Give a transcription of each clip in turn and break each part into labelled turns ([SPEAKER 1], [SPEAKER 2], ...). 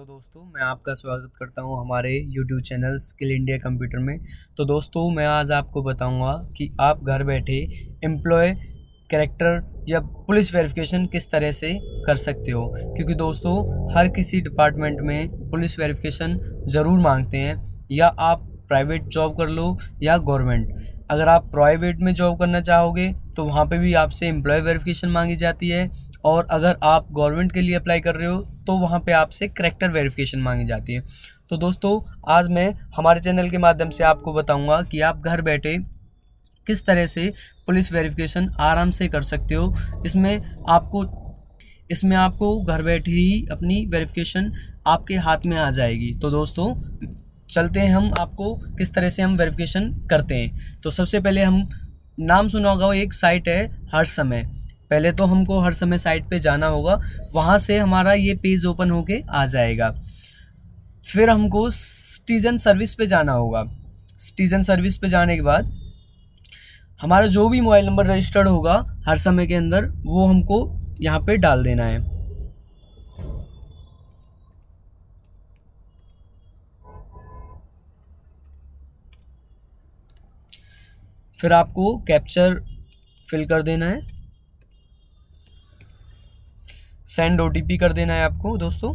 [SPEAKER 1] दोस्तों, मैं आपका स्वागत करता हूं हमारे YouTube channel skill India computer में। तो दोस्तों, मैं आज आपको बताऊंगा कि आप घर बैठे एम्प्लॉय कैरेक्टर या पुलिस वेरिफिकेशन किस तरह से कर सकते हो। क्योंकि दोस्तों, हर किसी डिपार्टमेंट में पुलिस वेरिफिकेशन ज़रूर मांगते हैं, या आप प्राइवेट जॉब कर लो या गवर्नमेंट। अगर आप प्राइवेट में जॉब करना चाहोगे तो वहाँ पे भी आपसे एम्प्लॉय वेरिफिकेशन मांगी जाती है, और अगर आप गवर्नमेंट के लिए अप्लाई कर रहे हो तो वहाँ पे आपसे कैरेक्टर वेरिफिकेशन मांगी जाती है। तो दोस्तों, आज मैं हमारे चैनल के माध्यम से आपको बताऊंगा कि आप घर बैठे किस तरह से पुलिस वेरिफिकेशन आराम से कर सकते हो। इसमें आपको घर बैठे ही अपनी वेरिफिकेशन आपके हाथ में आ जाएगी। तो दोस्तों, चलते हैं हम आपको किस तरह से हम वेरिफिकेशन करते हैं। तो सबसे पहले हम नाम सुना होगा, एक साइट है हर समय। पहले तो हमको हर समय साइट पे जाना होगा, वहाँ से हमारा ये पेज ओपन होके आ जाएगा। फिर हमको सिटीजन सर्विस पे जाना होगा। सिटीजन सर्विस पे जाने के बाद हमारा जो भी मोबाइल नंबर रजिस्टर्ड होगा हर समय के अंदर, वो हमको यहाँ पे डाल देना है। फिर आपको कैप्चर फिल कर देना है, सेंड OTP कर देना है आपको। दोस्तों,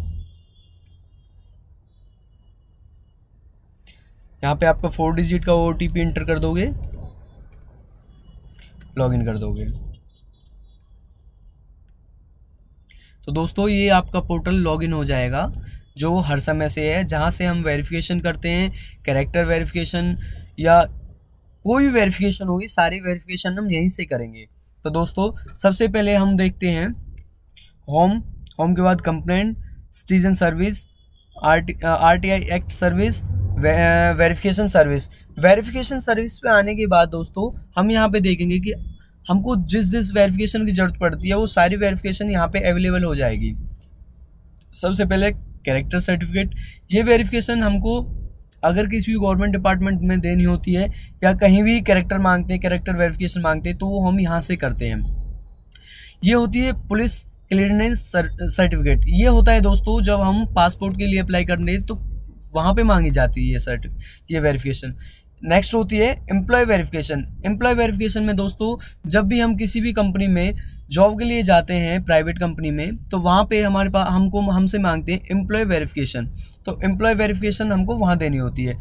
[SPEAKER 1] यहाँ पे आपका 4 डिजिट का OTP इंटर कर दोगे, लॉगिन कर दोगे। तो दोस्तों, ये आपका पोर्टल लॉगिन हो जाएगा, जो हर समय से है, जहाँ से हम वेरिफिकेशन करते हैं। कैरेक्टर वेरिफिकेशन या कोई भी वेरिफिकेशन होगी, सारी वेरिफिकेशन हम यहीं से करेंगे। तो दोस्तों, सबसे पहले हम देखते हैं होम के बाद complaint, citizen service, RTI act service, verification service. Verification service पे आने के बाद दोस्तों, हम यहाँ पे देखेंगे कि हमको जिस वेरिफिकेशन की ज़रूरत पड़ती है वो सारी वेरिफिकेशन यहाँ पे अवेलेबल हो जाएगी। सबसे पहले कैरेक्टर सर्टिफिकेट। ये वेरिफिकेशन हमको अगर किसी भी गवर्नमेंट डिपार्टमेंट में देनी होती है, या कहीं भी कैरेक्टर मांगते हैं, कैरेक्टर वेरिफिकेशन मांगते हैं, तो वो हम यहाँ से करते हैं। ये होती है पुलिस क्लियरेंस सर्टिफिकेट। ये होता है दोस्तों, जब हम पासपोर्ट के लिए अप्लाई करने तो वहाँ पे मांगी जाती है ये वेरिफिकेशन। नेक्स्ट होती है एम्प्लॉय वेरिफिकेशन। एम्प्लॉय वेरिफिकेशन में दोस्तों, जब भी हम किसी भी कंपनी में जॉब के लिए जाते हैं, प्राइवेट कंपनी में, तो वहाँ पे हमारे पास हमसे मांगते हैं एम्प्लॉय वेरिफिकेशन। तो एम्प्लॉय वेरिफिकेशन हमको वहाँ देनी होती है।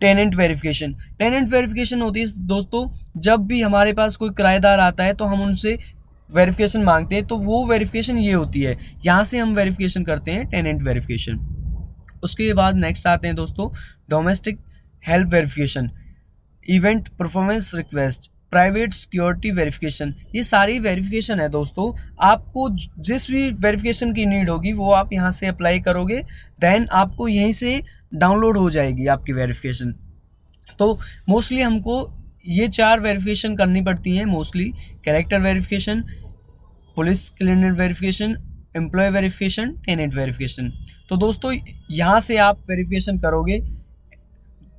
[SPEAKER 1] Tenant verification. टेनेंट वेरिफिकेशन होती है दोस्तों, जब भी हमारे पास कोई किराएदार आता है तो हम उनसे वेरिफिकेशन मांगते हैं, तो वो वेरिफिकेशन ये होती है, यहाँ से हम वेरिफिकेशन करते हैं, टेनेंट वेरिफिकेशन। उसके बाद नेक्स्ट आते हैं दोस्तों domestic help verification, event performance request, private security verification. ये सारी वेरिफिकेशन है दोस्तों। आपको जिस भी वेरिफिकेशन की नीड होगी वो आप यहाँ से अप्लाई करोगे, देन आपको यहीं से डाउनलोड हो जाएगी आपकी वेरिफिकेशन। तो मोस्टली हमको ये 4 वेरिफिकेशन करनी पड़ती हैं mostly: character verification, police clearance verification, employ verification, tenant verification. तो दोस्तों, यहाँ से आप वेरिफिकेशन करोगे,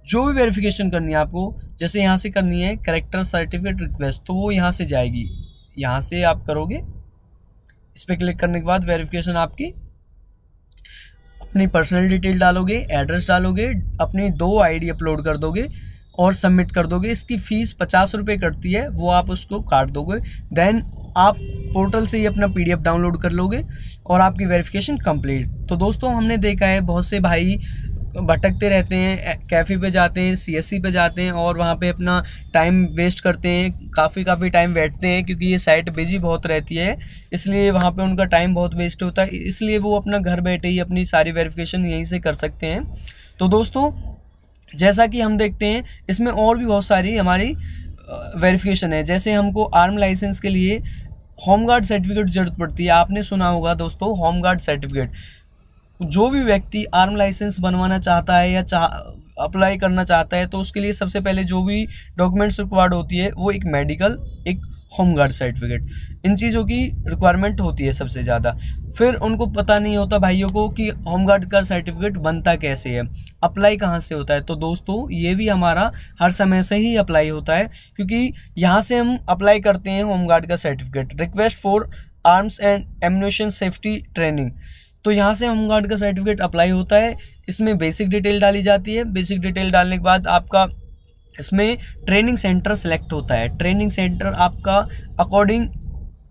[SPEAKER 1] जो भी वेरिफिकेशन करनी है आपको, जैसे यहाँ से करनी है कैरेक्टर सर्टिफिकेट रिक्वेस्ट, तो वो यहाँ से जाएगी, यहाँ से आप करोगे। इस पर क्लिक करने के बाद वेरिफिकेशन आपकी, अपनी पर्सनल डिटेल डालोगे, एड्रेस डालोगे, अपनी 2 ID अपलोड कर दोगे और सबमिट कर दोगे। इसकी फ़ीस 50 रुपये कटती है, वो आप उसको काट दोगे। देन आप पोर्टल से ही अपना PDF डाउनलोड कर लोगे और आपकी वेरिफिकेशन कंप्लीट। तो दोस्तों, हमने देखा है बहुत से भाई भटकते रहते हैं, कैफ़े पे जाते हैं, CSC पे जाते हैं और वहाँ पे अपना टाइम वेस्ट करते हैं, काफ़ी टाइम बैठते हैं, क्योंकि ये साइट बिजी बहुत रहती है, इसलिए वहाँ पे उनका टाइम बहुत वेस्ट होता है। इसलिए वो अपना घर बैठे ही अपनी सारी वेरिफिकेशन यहीं से कर सकते हैं। तो दोस्तों, जैसा कि हम देखते हैं, इसमें और भी बहुत सारी हमारी वेरिफिकेशन है। जैसे हमको आर्म लाइसेंस के लिए होमगार्ड सर्टिफिकेट ज़रूरत पड़ती है। आपने सुना होगा दोस्तों, होमगार्ड सर्टिफिकेट। जो भी व्यक्ति आर्म लाइसेंस बनवाना चाहता है या अप्लाई करना चाहता है, तो उसके लिए सबसे पहले जो भी डॉक्यूमेंट्स रिक्वायर्ड होती है वो एक मेडिकल, एक होमगार्ड सर्टिफिकेट, इन चीज़ों की रिक्वायरमेंट होती है सबसे ज़्यादा। फिर उनको पता नहीं होता भाइयों को कि होमगार्ड का सर्टिफिकेट बनता कैसे है, अप्लाई कहाँ से होता है। तो दोस्तों, ये भी हमारा हर समय से ही अप्लाई होता है, क्योंकि यहाँ से हम अप्लाई करते हैं होमगार्ड का certificate. Request for arms and ammunition safety training, तो यहाँ से होमगार्ड का सर्टिफिकेट अप्लाई होता है। इसमें बेसिक डिटेल डाली जाती है। बेसिक डिटेल डालने के बाद आपका इसमें ट्रेनिंग सेंटर सेलेक्ट होता है। ट्रेनिंग सेंटर आपका अकॉर्डिंग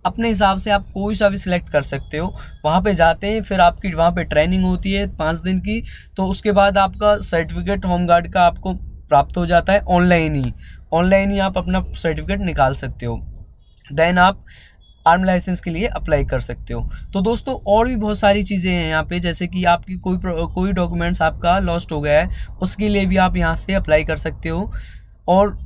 [SPEAKER 1] अपने हिसाब से आप कोई सा भी सिलेक्ट कर सकते हो। वहाँ पे जाते हैं, फिर आपकी वहाँ पे ट्रेनिंग होती है 5 दिन की। तो उसके बाद आपका सर्टिफिकेट होमगार्ड का आपको प्राप्त हो जाता है ऑनलाइन ही आप अपना सर्टिफिकेट निकाल सकते हो। देन आप आर्म लाइसेंस के लिए अप्लाई कर सकते हो। तो दोस्तों और भी बहुत सारी चीज़ें हैं यहाँ पे, जैसे कि आपकी कोई डॉक्यूमेंट्स आपका लॉस्ट हो गया है, उसके लिए भी आप यहाँ से अप्लाई कर सकते हो। और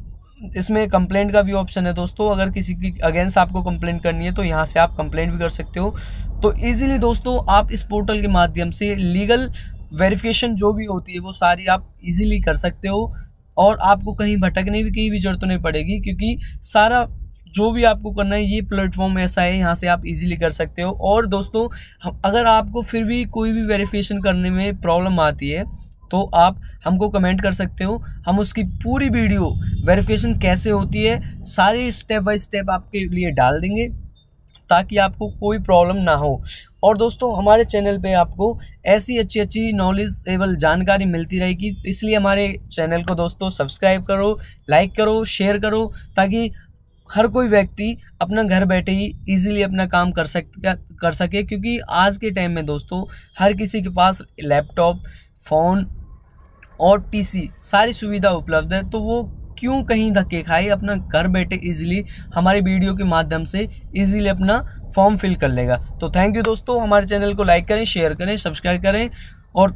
[SPEAKER 1] इसमें कंप्लेंट का भी ऑप्शन है दोस्तों। अगर किसी की अगेंस्ट आपको कंप्लेंट करनी है तो यहाँ से आप कंप्लेंट भी कर सकते हो। तो ईजिली दोस्तों आप इस पोर्टल के माध्यम से लीगल वेरिफिकेशन जो भी होती है वो सारी आप ईजिली कर सकते हो, और आपको कहीं भटकने की भी जरूरत नहीं पड़ेगी, क्योंकि सारा जो भी आपको करना है ये प्लेटफॉर्म ऐसा है, यहाँ से आप इजीली कर सकते हो। और दोस्तों अगर आपको फिर भी कोई भी वेरिफिकेशन करने में प्रॉब्लम आती है तो आप हमको कमेंट कर सकते हो। हम उसकी पूरी वीडियो वेरिफिकेशन कैसे होती है सारी स्टेप बाय स्टेप आपके लिए डाल देंगे, ताकि आपको कोई प्रॉब्लम ना हो। और दोस्तों हमारे चैनल पे आपको ऐसी अच्छी नॉलेजेबल जानकारी मिलती रहेगी, इसलिए हमारे चैनल को दोस्तों सब्सक्राइब करो, लाइक करो, शेयर करो, ताकि हर कोई व्यक्ति अपना घर बैठे ही इजीली अपना काम कर सके। क्योंकि आज के टाइम में दोस्तों हर किसी के पास लैपटॉप, फ़ोन और पीसी सारी सुविधा उपलब्ध है, तो वो क्यों कहीं धक्के खाए, अपना घर बैठे इजीली हमारी वीडियो के माध्यम से इजीली अपना फॉर्म फिल कर लेगा। तो थैंक यू दोस्तों, हमारे चैनल को लाइक करें, शेयर करें, सब्सक्राइब करें और